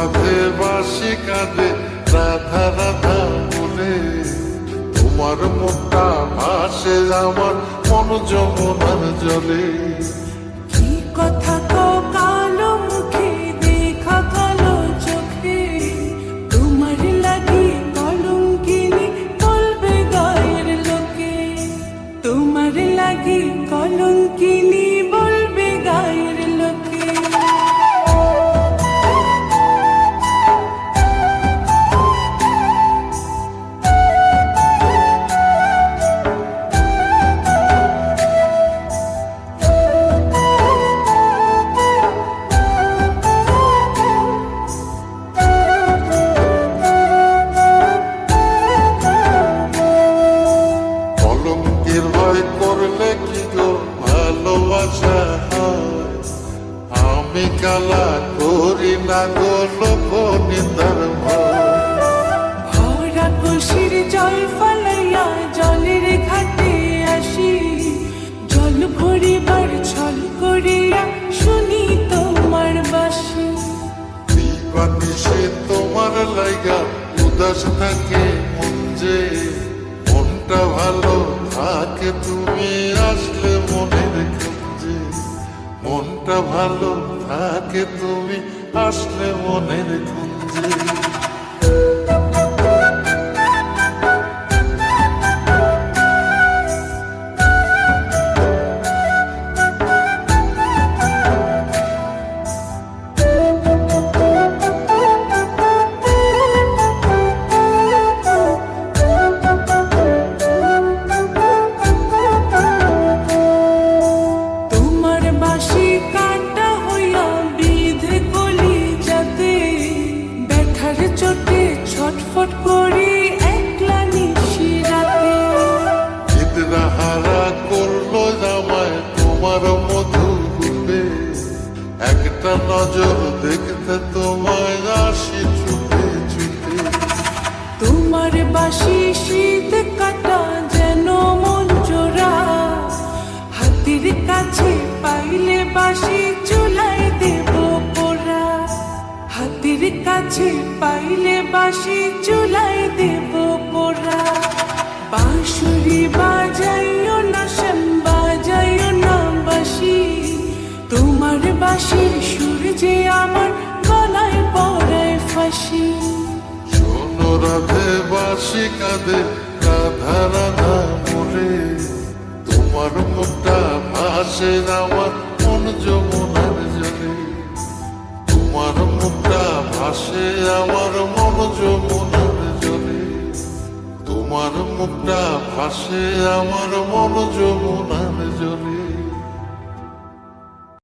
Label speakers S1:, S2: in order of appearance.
S1: রাধে বাসি কাঁদে রাধা রাধা বলে, তোমার মুখটা ভাসে আমার মন যমুনার জলে।
S2: কি কথা কও কালো মুখে, দেখা কালো চোখে, তোমার লাগি কলঙ্কিনী বলবে গায়ের লোকে, তোমার লাগি কলঙ্কিনী বলবে গায়ের লোকে।
S1: কলঙ্কের ভয় করলে কি গো ভালোবাসা হয়? আমি কালা করি না গো লোক নিন্দার ভয়।
S2: ভরা কলসির জল ফালাইয়া জলের ঘাটে আসি, জল ভরিবার ছল করিয়া শুনি তোমার বাঁশি।
S1: দিবানিশে তোমার লাইগা উদাস থাকে মন যে, মনটা ভালো থাকে তুমি আসলে মনের খুঁজে। মনটা ভালো থাকে তুমি আসলে মনের খুঁজে।
S2: তোমার বাঁশি কাঁটা হইয়া বিঁধে কলি যাতে, ব্যথার চোটে ছটফট করি একলা নিশি রাতে।
S1: চিত্রা হারা করলো জামায় তোমার মধু রূপে, একটা নজর দেখতে তোমায় আসি ছুটে ছুটে।
S2: তোমার বাঁশি শীত কাটা যেন মন জোড়া, হাতের কাছে পাইলে বাঁশি চুলাই দেব পোড়া, হাতের কাছে পাইলে বাঁশি চুলাই দেব পোড়া। বাঁশুরি বাজাইও না শ্যাম, বাজাইও না বাঁশি, তোমার বাঁশির সুর যে আমার গলায় পড়ায় ফাঁসি।
S1: শোনো রাধে বাসি কাঁদে রাধা রাধা বলে, তোমার মুখটা ভাসে আমার মন যমুনার জলে। তোমার মুখটা ভাসে আমার মন যমুনার জলে। তোমার মুখটা ভাসে আমার মন যমুনার জলে।